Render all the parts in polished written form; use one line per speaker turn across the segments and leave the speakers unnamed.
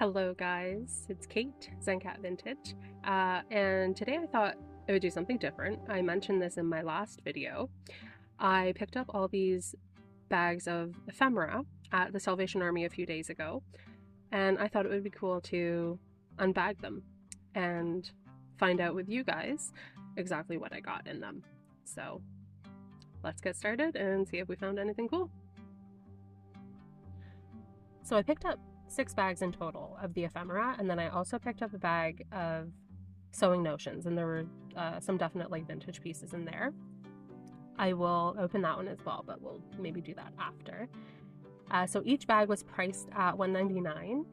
Hello guys, it's Kate, Zencat Vintage, and today I thought I would do something different. I mentioned this in my last video. I picked up all these bags of ephemera at the Salvation Army a few days ago, and I thought it would be cool to unbag them and find out with you guys exactly what I got in them. So let's get started and see if we found anything cool. So I picked up 6 bags in total of the ephemera, and then I also picked up a bag of sewing notions, and there were some definite like vintage pieces in there. I will open that one as well, but we'll maybe do that after. So each bag was priced at $1.99.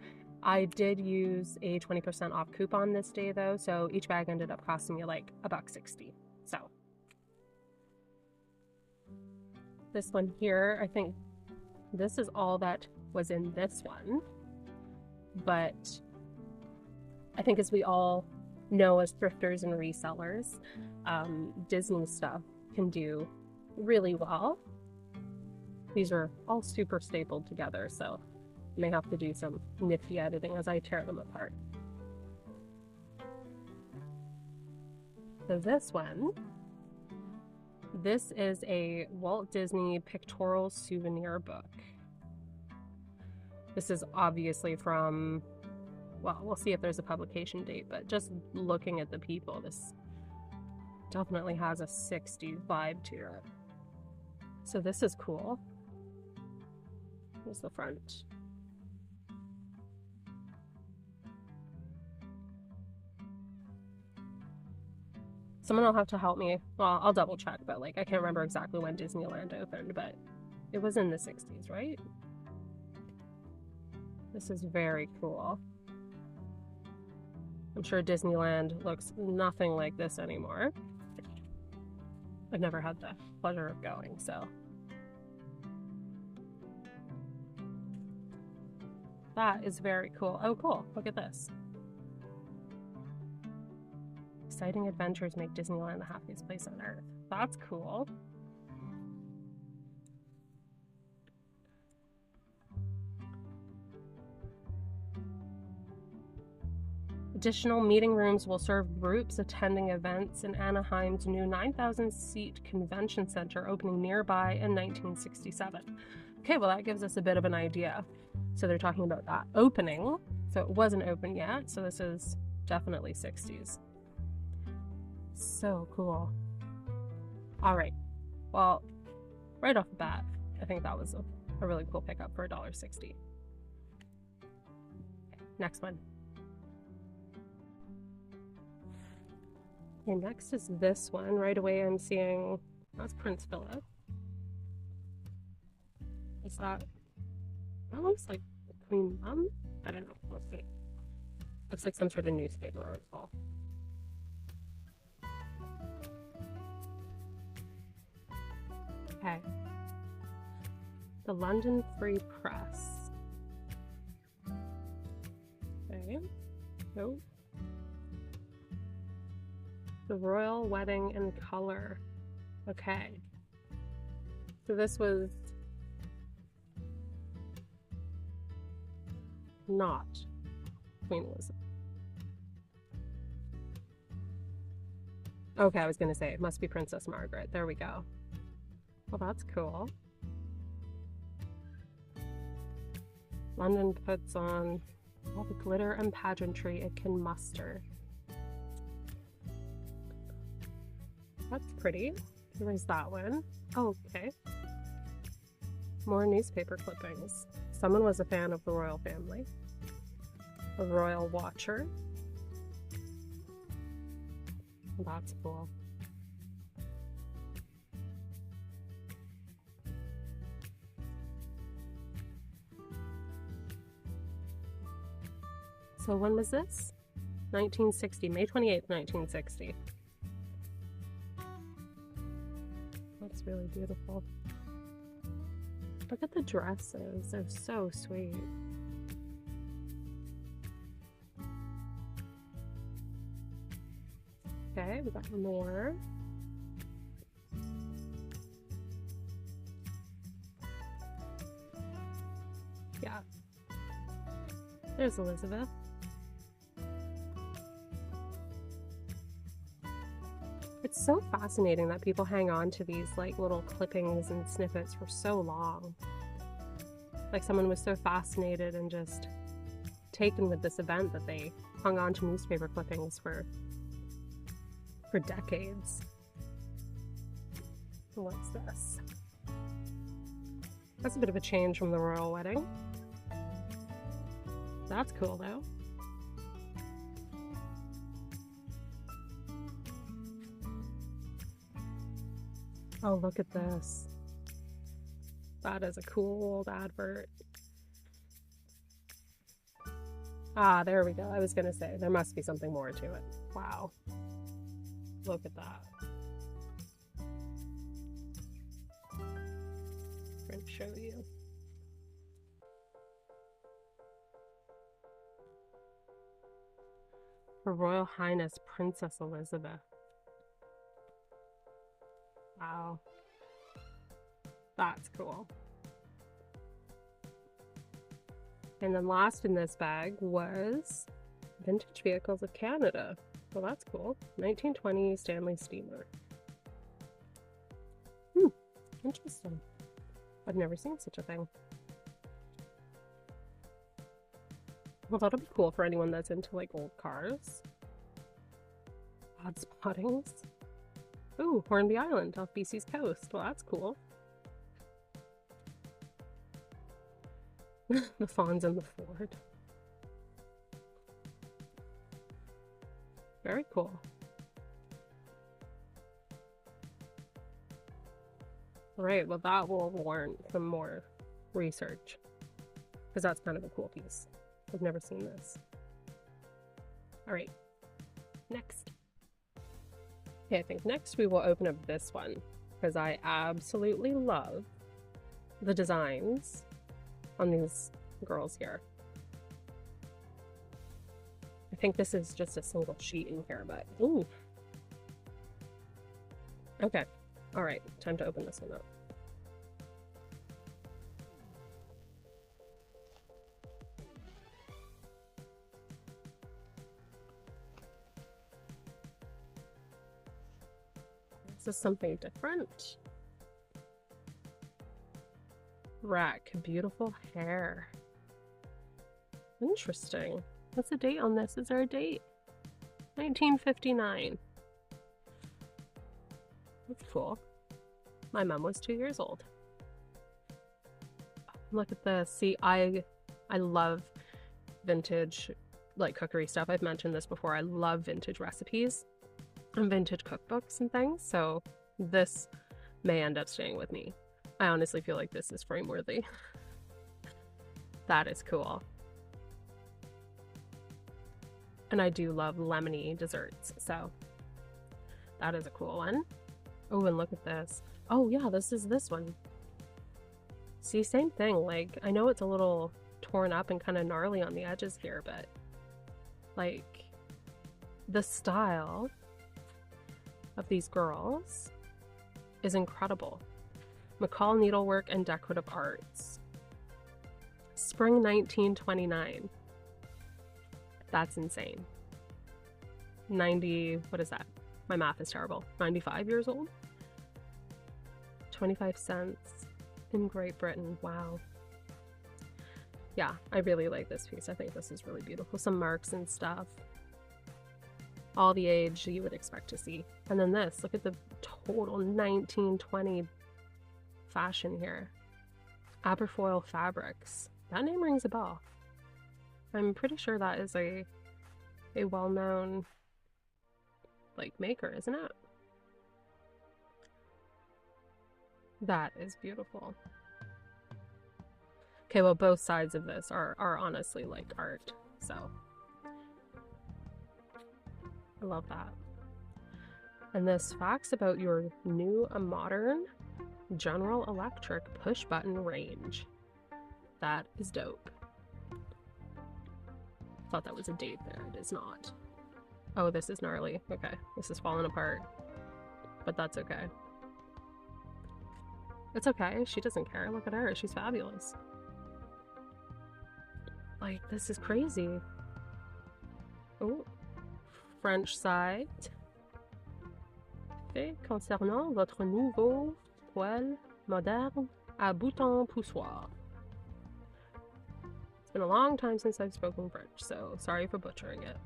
I did use a 20% off coupon this day though, so each bag ended up costing me like $1.60. So this one here, I think this is all that was in this one. But I think, as we all know as thrifters and resellers, Disney stuff can do really well. These are all super stapled together, so I may have to do some nifty editing as I tear them apart. So this is a Walt Disney pictorial souvenir book. This is obviously from, well, we'll see if there's a publication date, but just looking at the people, this definitely has a 60s vibe to it. So this is cool. Here's the front. Someone will have to help me. Well, I'll double check, but like I can't remember exactly when Disneyland opened, but it was in the 60s, right? This is very cool. I'm sure Disneyland looks nothing like this anymore. I've never had the pleasure of going, so. That is very cool. Oh, cool. Look at this. Exciting adventures make Disneyland the happiest place on earth. That's cool. Additional meeting rooms will serve groups attending events in Anaheim's new 9,000-seat convention center opening nearby in 1967. Okay, well that gives us a bit of an idea. So they're talking about that opening. So it wasn't open yet, so this is definitely 60s. So cool. All right, well, right off the bat, I think that was a really cool pickup for $1.60. Okay, next one. Okay, next is this one. Right away I'm seeing, that's Prince Philip. Is that, that looks like the Queen Mum? I don't know, let's see. Looks like some sort of newspaper article. Okay. The London Free Press. Okay. Nope. The Royal Wedding in Color. Okay. So this was not Queen Elizabeth. Okay, I was gonna say it must be Princess Margaret. There we go. Well, that's cool. London puts on all the glitter and pageantry it can muster. That's pretty. There's that one. Oh, okay. More newspaper clippings. Someone was a fan of the royal family. A royal watcher. That's cool. So when was this? 1960, May 28th, 1960. That's really beautiful. Look at the dresses, they're so sweet. Okay, we got more. Yeah. There's Elizabeth. It's so fascinating that people hang on to these like little clippings and snippets for so long. Like someone was so fascinated and just taken with this event that they hung on to newspaper clippings for decades. What's this? That's a bit of a change from the royal wedding. That's cool though. Oh, look at this. That is a cool old advert. Ah, there we go. I was gonna say, there must be something more to it. Wow. Look at that. I'm going to show you. Her Royal Highness Princess Elizabeth. Wow. That's cool. And then last in this bag was Vintage Vehicles of Canada. Well, that's cool. 1920 Stanley Steamer. Interesting. I've never seen such a thing. Well, that'll be cool for anyone that's into like old cars. Odd spottings. Ooh, Hornby Island off BC's coast. Well, that's cool. The fawns and the Ford. Very cool. Right, well that will warrant some more research, because that's kind of a cool piece. I've never seen this. All right, next. Okay, I think next we will open up this one, because I absolutely love the designs on these girls here. I think this is just a single sheet in here, but ooh. Okay, all right, time to open this one up. This is something different. Rack, beautiful hair. Interesting. What's the date on this? Is there a date? 1959. That's cool. My mom was 2 years old. Look at this. See, I love vintage like cookery stuff. I've mentioned this before. I love vintage recipes and vintage cookbooks and things, so this may end up staying with me. I honestly feel like this is frame worthy. That is cool. And I do love lemony desserts, so that is a cool one. Oh, and look at this. Oh yeah, this is this one. See, same thing. Like, I know it's a little torn up and kind of gnarly on the edges here, but like the style of these girls is incredible. McCall Needlework and Decorative Arts. Spring 1929. That's insane. 90, what is that? My math is terrible. 95 years old? 25 cents in Great Britain. Wow. Yeah, I really like this piece. I think this is really beautiful. Some marks and stuff. All the age you would expect to see. And then this, look at the total 1920 fashion here. Aberfoyle Fabrics. That name rings a bell. I'm pretty sure that is a well-known like maker, isn't it? That is beautiful. Okay, well both sides of this are honestly like art, so I love that. And this facts about your new modern General Electric push button range. That is dope. Thought that was a date there. It is not. Oh, this is gnarly. Okay, this is falling apart, but that's okay. It's okay. She doesn't care. Look at her. She's fabulous. Like, this is crazy. Oh, French side. Et concernant votre nouveau poêle moderne à bouton poussoir. It's been a long time since I've spoken French, so sorry for butchering it.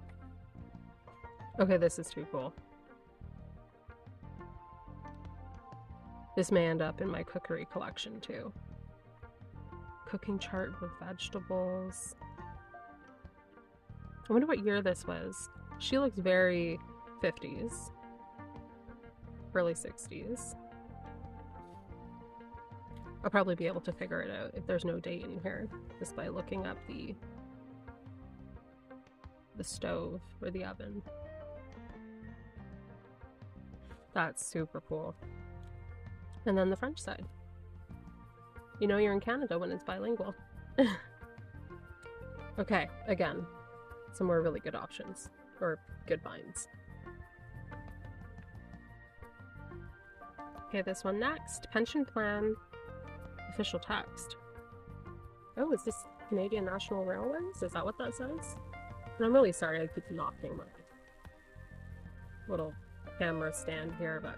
Okay, this is too cool. This may end up in my cookery collection too. Cooking chart with vegetables. I wonder what year this was. She looks very 50s, early 60s. I'll probably be able to figure it out if there's no date in here, just by looking up the stove or the oven. That's super cool. And then the French side. You know you're in Canada when it's bilingual. Okay, again, some more really good options, or good finds. Okay, this one next. Pension plan official text. Oh, is this Canadian National Railways? Is that what that says? And I'm really sorry I keep knocking my little camera stand here, but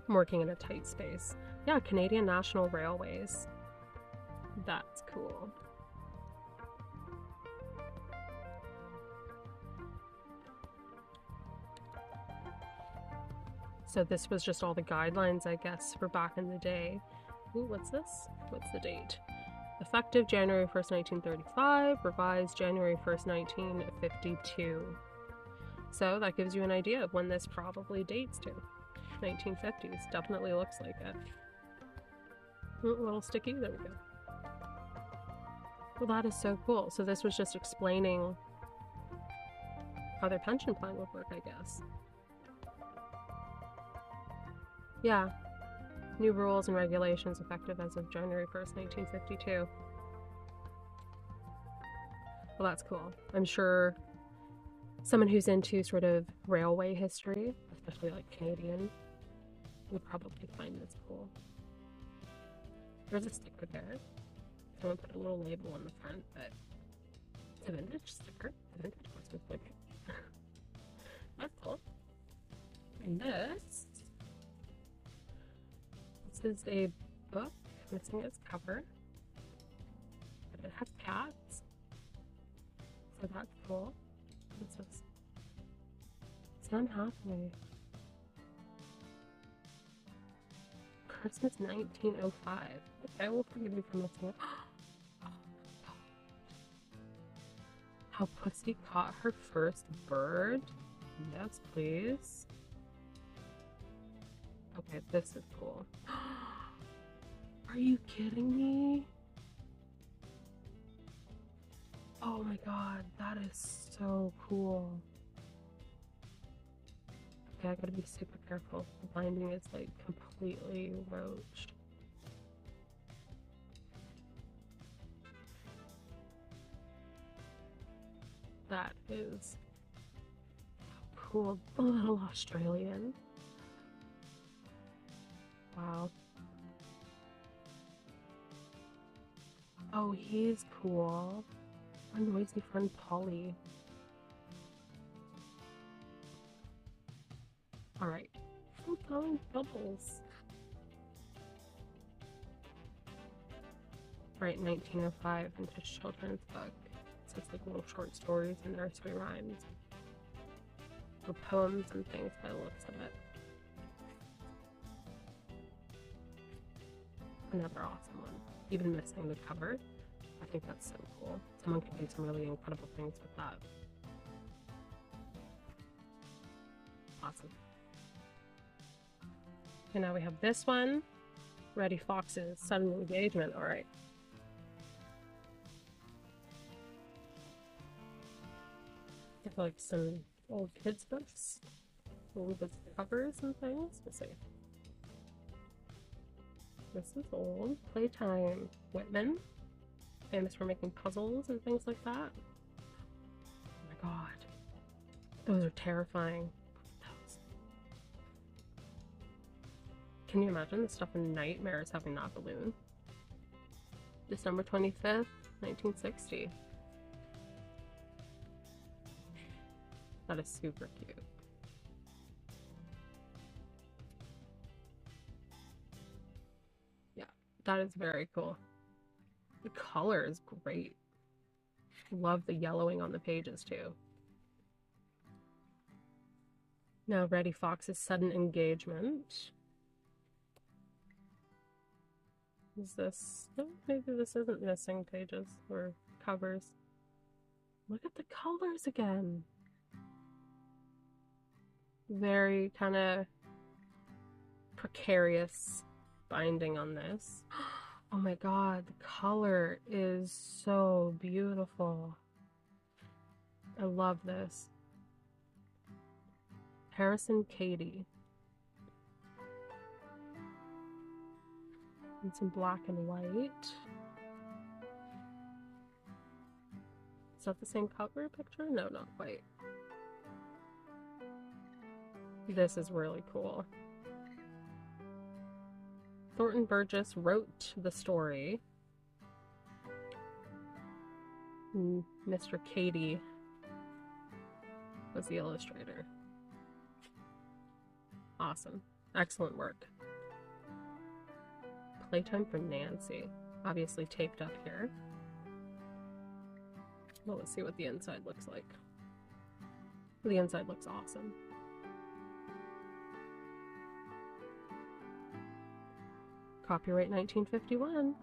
I'm working in a tight space. Yeah, Canadian National Railways. That's cool. So this was just all the guidelines, I guess, for back in the day. Ooh, what's this? What's the date? Effective January 1st, 1935, revised January 1st, 1952. So that gives you an idea of when this probably dates to. 1950s, definitely looks like it. Ooh, a little sticky, there we go. Well, that is so cool. So this was just explaining how their pension plan would work, I guess. Yeah, new rules and regulations effective as of January 1st, 1952. Well, that's cool. I'm sure someone who's into sort of railway history, especially like Canadian, would probably find this cool. There's a sticker there. Someone put a little label on the front, but it's a vintage sticker. A vintage Christmas sticker. That's cool. And this is a book, missing its cover, but it has cats, so that's cool. What's this? Sam Hathaway. Christmas 1905. Okay, we'll forgive you for missing it. How Pussy Caught Her First Bird. Yes, please. Okay, this is cool. Are you kidding me? Oh my god, that is so cool. Okay, I gotta be super careful. The binding is like completely roached. That is cool. A little Australian. Wow. Oh, he's cool. Our noisy friend Polly. Alright. I'm throwing bubbles. Right, 1905 vintage children's book. So it's like little short stories and nursery rhymes. Or poems and things by the looks of it. Another awesome one. Even missing the cover. I think that's so cool. Someone could do some really incredible things with that. Awesome. Okay, now we have this one. Reddy Fox's Sudden Engagement. Alright. I feel like some old kids' books. Old with covers and things. Let's see. This is old. Playtime. Whitman. Famous for making puzzles and things like that. Oh my god. Those are terrifying. Can you imagine the stuff in Nightmares having that balloon? December 25th, 1960. That is super cute. Yeah, that is very cool. The color is great. Love the yellowing on the pages too. Now Reddy Fox's sudden engagement. Is this... Oh, maybe this isn't missing pages or covers. Look at the colors again. Very kind of precarious binding on this. Oh my god, the color is so beautiful. I love this. Harrison Cady. And some black and white. Is that the same cover picture? No, not quite. This is really cool. Thornton Burgess wrote the story. Mr. Cady was the illustrator. Awesome. Excellent work. Playtime for Nancy. Obviously taped up here. Well, let's see what the inside looks like. The inside looks awesome. Copyright 1951.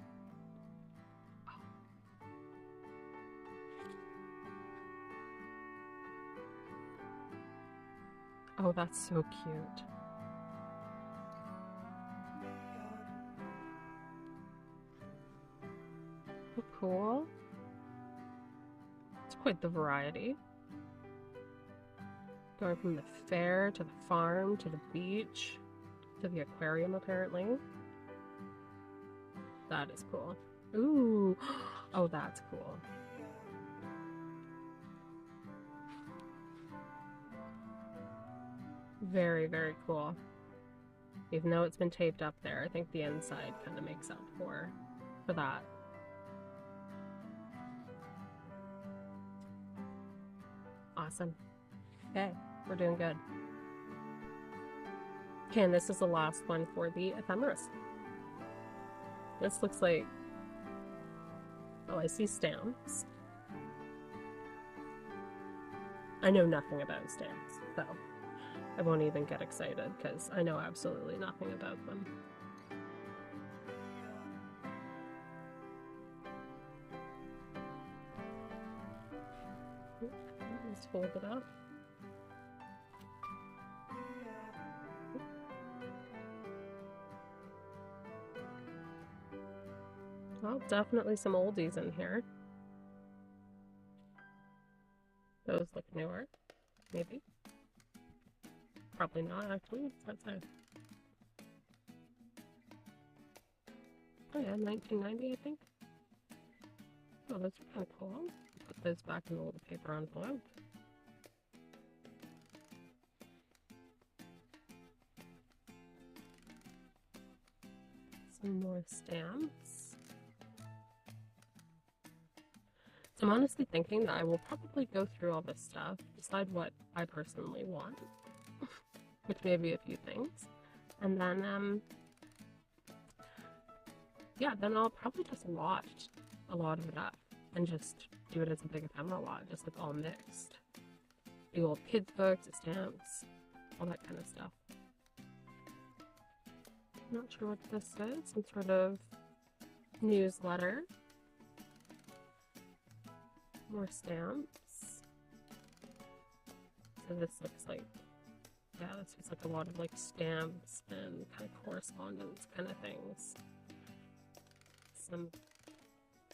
Oh, that's so cute. Oh, cool. It's quite the variety. Going from the fair to the farm to the beach to the aquarium, apparently. That is cool. Ooh. Oh, that's cool. Very, very cool. Even though it's been taped up there, I think the inside kind of makes up for that. Awesome. Okay, we're doing good. Okay, and this is the last one for the ephemeras. This looks like... Oh, I see stamps. I know nothing about stamps, so I won't even get excited because I know absolutely nothing about them. Let's fold it up. Well, definitely some oldies in here. Those look newer, maybe. Probably not, actually. What's that say? Oh yeah, 1990, I think. Oh, that's kind of cool. Put those back in the little paper envelope. Some more stamps. So I'm honestly thinking that I will probably go through all this stuff, decide what I personally want, which may be a few things, and then, yeah, then I'll probably just watch a lot of it up and just do it as a big ephemera lot, just like all mixed. Do old kids' books, stamps, all that kind of stuff. Not sure what this is, some sort of newsletter. More stamps. So this looks like, yeah, this looks like a lot of like stamps and kind of correspondence kind of things. Some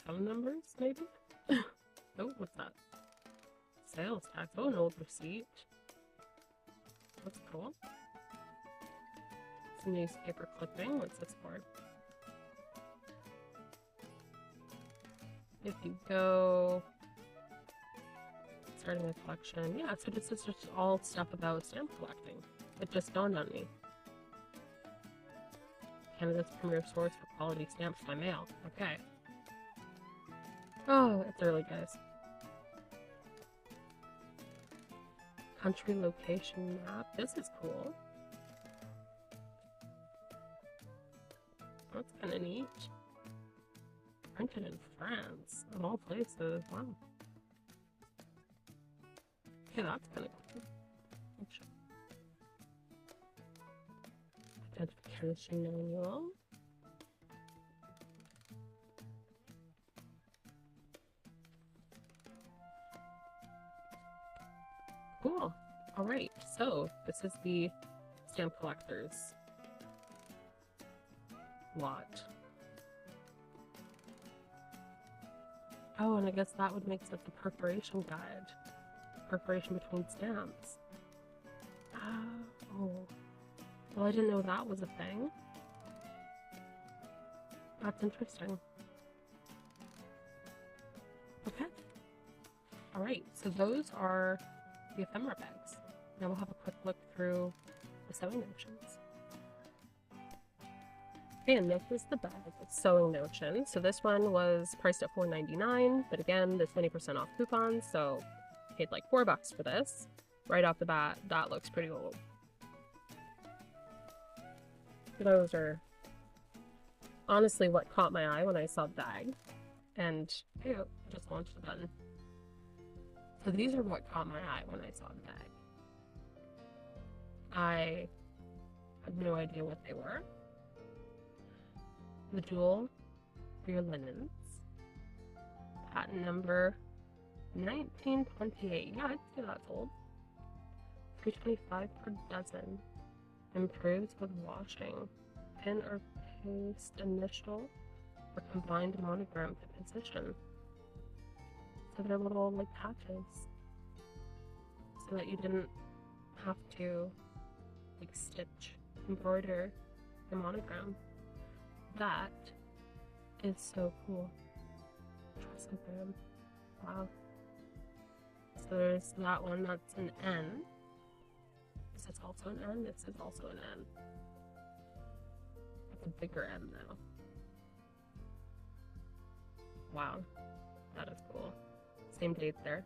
phone numbers, maybe? Oh, what's that? Sales tax. Oh, an old receipt. That's cool. It's a newspaper clipping. What's this for? If you go... Starting a collection. Yeah, so this is just all stuff about stamp collecting. It just dawned on me. Canada's premier source for quality stamps by mail. Okay. Oh, it's early, guys. Country location map. This is cool. That's kind of neat. Printed in France, of all places. Wow. Okay, that's kind of cool. Identification manual. Cool. All right, so this is the stamp collectors lot. Oh, and I guess that would make sense, the perforation guide. Perforation between stamps. Oh. Well, I didn't know that was a thing. That's interesting. Okay. Alright, so those are the ephemera bags. Now we'll have a quick look through the sewing notions. Okay, and this is the bag of sewing notions. So this one was priced at $4.99, but again, there's 20% off coupons, so I paid like $4 for this. Right off the bat, that looks pretty old. Those are honestly what caught my eye when I saw the bag. And ew, I just launched the button. So these are what caught my eye when I saw the bag. I had no idea what they were. The jewel for your linens. Patent number 1928. Yeah, I'd say that's old. $3.25 per dozen. Improves with washing. Pin or paste initial or combined monogram to position. So they're little like patches. So that you didn't have to like stitch, embroider the monogram. That is so cool. Trussogram. Wow. So there's that one, that's an N. This is also an N, this is also an N. It's a bigger N though. Wow. That is cool. Same date there.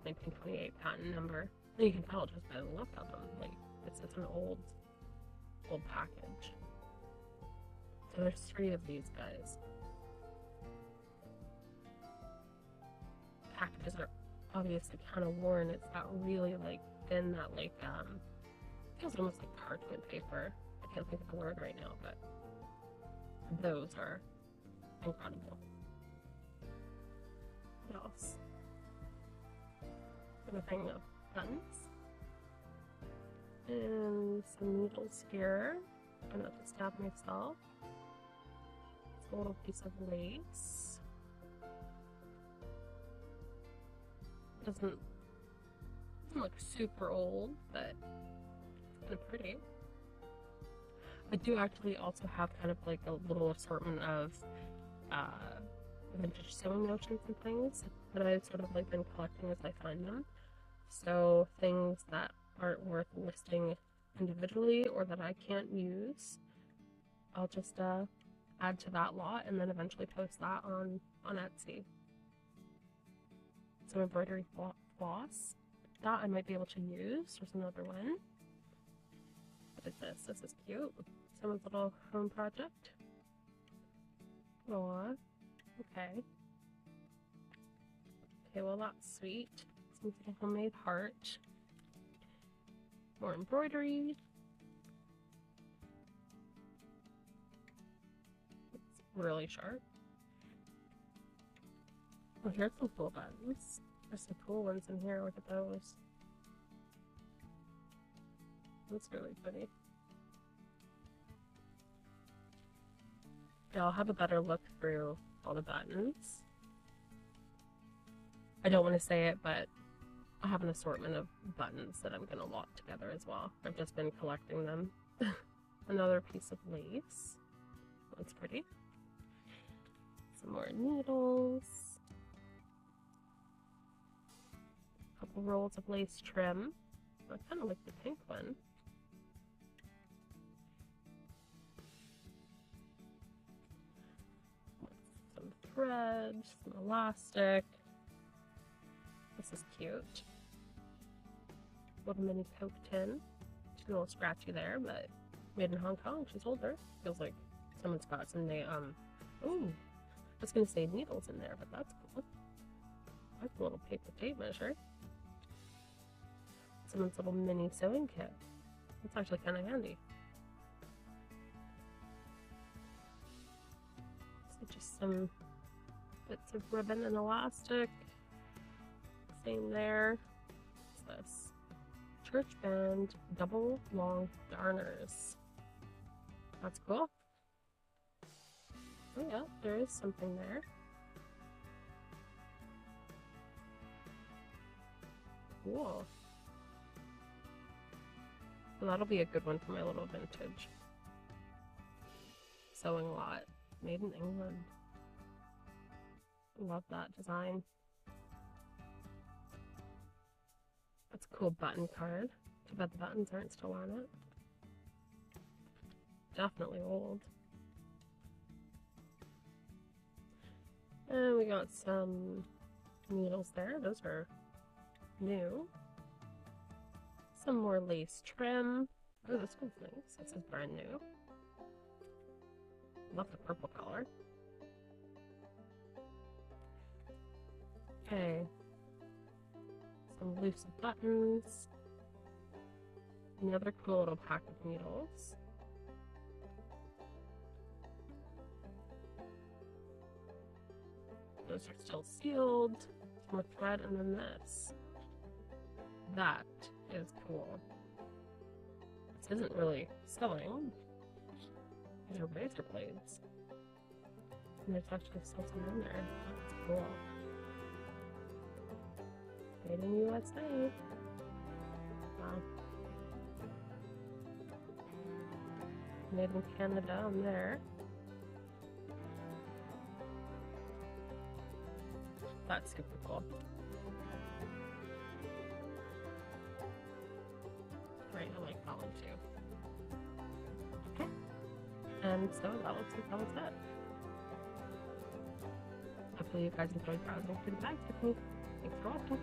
1928 patent number. And you can tell just by the look of them. Like, it's an old package. So there's 3 of these guys. Packages are obviously kind of worn. It's that really like thin, that like feels almost like parchment paper. I can't think of the word right now, but those are incredible. What else? A thing of buttons and some needles here. I'm gonna just stab myself. It's a little piece of lace. Doesn't look super old, but it's kind of pretty. I do actually also have kind of like a little assortment of vintage sewing notions and things that I've sort of like been collecting as I find them. So things that aren't worth listing individually or that I can't use, I'll just add to that lot and then eventually post that on Etsy. Some embroidery floss that I might be able to use. There's another one. What is this? This is cute. Someone's little home project. Aw. Okay. Okay, well that's sweet. Some little homemade heart. More embroidery. It's really sharp. Oh, here's some cool buttons. There's some cool ones in here. Look at those. That's really pretty. Yeah, I'll have a better look through all the buttons. I don't want to say it, but I have an assortment of buttons that I'm going to lot together as well. I've just been collecting them. Another piece of lace. That's pretty. Some more needles. A couple rolls of lace trim. I kind of like the pink one. Some thread, some elastic. This is cute. Little mini Coke tin. She's a little scratchy there, but made in Hong Kong. She's older. Feels like someone's got some ooh, I was gonna say needles in there, but that's cool. That's a little paper tape measure. Someone's little mini sewing kit. That's actually kind of handy. So just some bits of ribbon and elastic. Same there. What's this? Church band double long darners. That's cool. Oh yeah, there is something there. Cool. So that'll be a good one for my little vintage sewing lot. Made in England. Love that design. That's a cool button card. Too bad the buttons aren't still on it. Definitely old. And we got some needles there. Those are new. Some more lace trim. Oh, this one's nice. This is brand new. Love the purple color. Okay. Some loose buttons. Another cool little pack of needles. Those are still sealed. Some more thread, and then this. That is cool. This isn't really sewing. These are razor blades. And there's actually still some in there. That's cool. Made in USA. Wow. Made in Canada on there. That's super cool. Right, I like that one too. Okay. And so that looks like that was it. Hopefully you guys enjoyed browsing through the bags with me. Thanks for watching.